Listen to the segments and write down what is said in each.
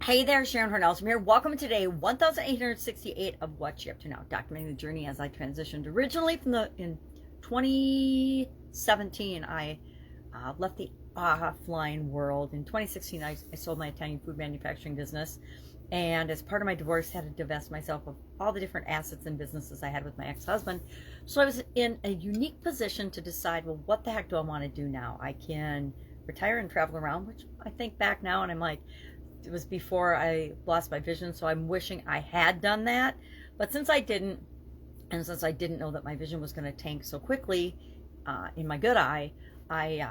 Hey there, Sharon Horne-Ellstrom here. Welcome to day 1868 of What You Up To Now, documenting the journey as I transitioned. Originally in 2017, I left the offline world. In 2016, I sold my Italian food manufacturing business, and as part of my divorce, had to divest myself of all the different assets and businesses I had with my ex-husband. So I was in a unique position to decide, well, what the heck do I want to do now? I can retire and travel around, which I think back now and I'm like, it was before I lost my vision, so I'm wishing I had done that. But since I didn't, and since I didn't know that my vision was going to tank so quickly in my good eye, I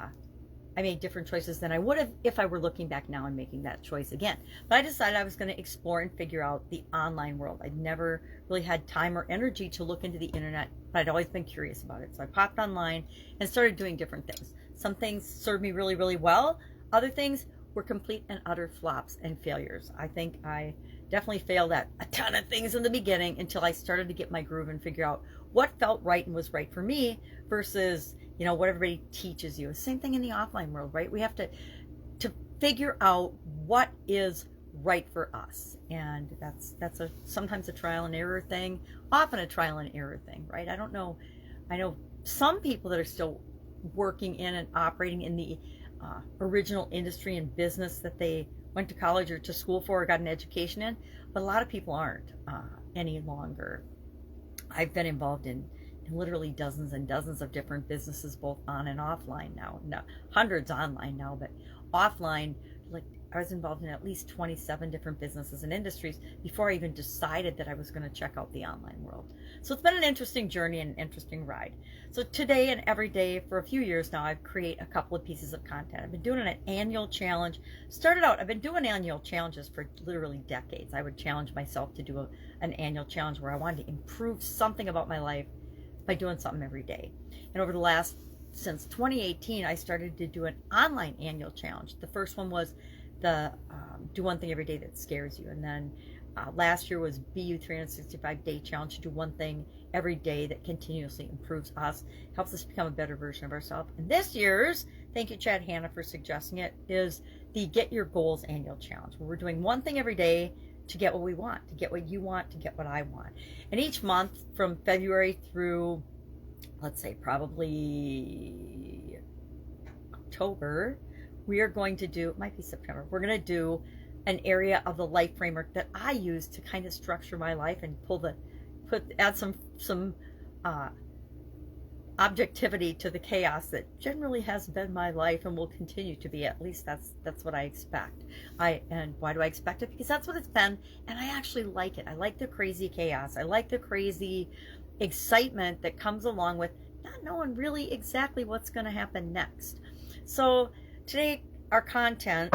made different choices than I would have if I were looking back now and making that choice again. But I decided I was going to explore and figure out the online world. I'd never really had time or energy to look into the internet, but I'd always been curious about it. So I popped online and started doing different things. Some things served me really, really well. Other things were complete and utter flops and failures. I think I definitely failed at a ton of things in the beginning until I started to get my groove and figure out what felt right and was right for me versus, what everybody teaches you. Same thing in the offline world, right? We have to figure out what is right for us. And that's sometimes a trial and error thing, often a trial and error thing, right? I know some people that are still working in and operating in the original industry and business that they went to college or to school for or got an education in, but a lot of people aren't any longer. I've been involved in literally dozens and dozens of different businesses, both on and offline now. No, hundreds online now, but offline, like I was involved in at least 27 different businesses and industries before I even decided that I was going to check out the online world. So it's been an interesting journey and an interesting ride. So today and every day for a few years now, I've created a couple of pieces of content. I've been doing an annual challenge. I've been doing annual challenges for literally decades. I would challenge myself to do an annual challenge where I wanted to improve something about my life by doing something every day. And since 2018, I started to do an online annual challenge. The first one was the do one thing every day that scares you. And then last year was BU 365-day challenge to do one thing every day that continuously improves us, helps us become a better version of ourselves. And this year's, thank you Chad Hanna for suggesting it, is the Get Your Goals annual challenge, where we're doing one thing every day to get what we want, to get what you want, to get what I want. And each month from February through, let's say probably October, we are going to do, it might be September, we're going to do an area of the life framework that I use to kind of structure my life and add some objectivity to the chaos that generally has been my life and will continue to be. At least that's what I expect. And why do I expect it? Because that's what it's been, and I actually like it. I like the crazy chaos. I like the crazy excitement that comes along with not knowing really exactly what's going to happen next. So today, our content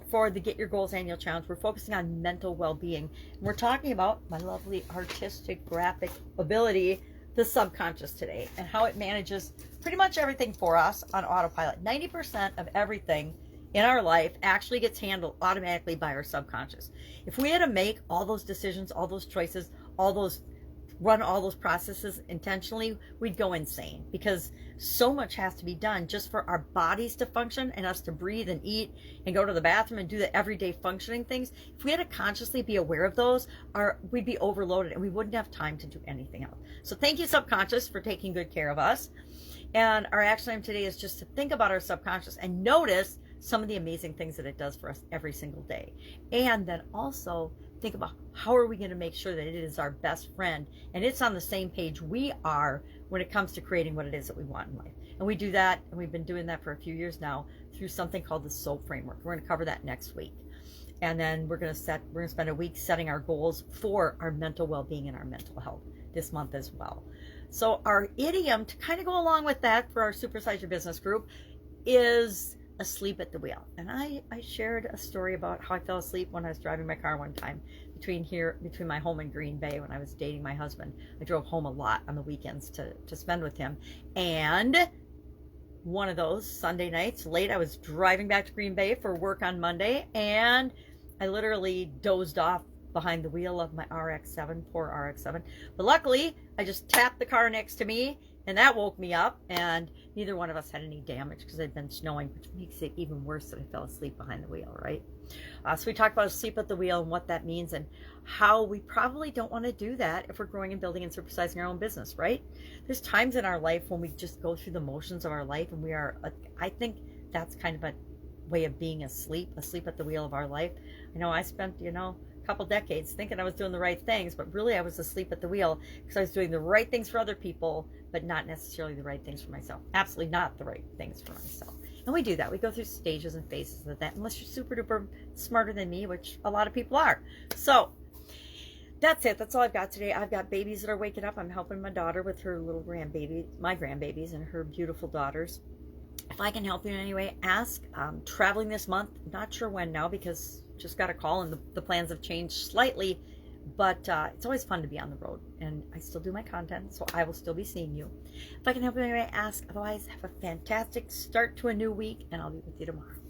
for the Get Your Goals annual challenge, we're focusing on mental well-being. And we're talking about my lovely artistic graphic ability, the subconscious today, and how it manages pretty much everything for us on autopilot. 90% of everything in our life actually gets handled automatically by our subconscious. If we had to make all those decisions, all those choices, run all those processes intentionally, we'd go insane, because so much has to be done just for our bodies to function and us to breathe and eat and go to the bathroom and do the everyday functioning things. If we had to consciously be aware of those, we'd be overloaded and we wouldn't have time to do anything else. So thank you, subconscious, for taking good care of us. And our action item today is just to think about our subconscious and notice some of the amazing things that it does for us every single day. And then also think about how are we going to make sure that it is our best friend and it's on the same page we are when it comes to creating what it is that we want in life. And we do that, and we've been doing that for a few years now through something called the SOAP framework. We're going to cover that next week. And then we're going to spend a week setting our goals for our mental well-being and our mental health this month as well. So our idiom to kind of go along with that for our Supersize Your Business group is asleep at the wheel. And I shared a story about how I fell asleep when I was driving my car one time between my home and Green Bay when I was dating my husband. I drove home a lot on the weekends to spend with him. And one of those Sunday nights late, I was driving back to Green Bay for work on Monday, and I literally dozed off behind the wheel of my RX-7, poor RX-7. But luckily, I just tapped the car next to me, and that woke me up, and neither one of us had any damage because it had been snowing, which makes it even worse that I fell asleep behind the wheel, right? So we talked about asleep at the wheel and what that means, and how we probably don't want to do that if we're growing and building and supersizing our own business, right? There's times in our life when we just go through the motions of our life, and we are, I think that's kind of a way of being asleep at the wheel of our life. I know I spent, a couple decades thinking I was doing the right things, but really I was asleep at the wheel because I was doing the right things for other people, but not necessarily the right things for myself. Absolutely not the right things for myself. And we do that. We go through stages and phases of that, unless you're super duper smarter than me, which a lot of people are. So that's it. That's all I've got today. I've got babies that are waking up. I'm helping my daughter with her little my grandbabies and her beautiful daughters. If I can help you in any way, ask. Traveling this month, not sure when now because just got a call and the plans have changed slightly, but it's always fun to be on the road, and I still do my content, so I will still be seeing you. If I can help you in any way, ask. Otherwise, have a fantastic start to a new week, and I'll be with you tomorrow.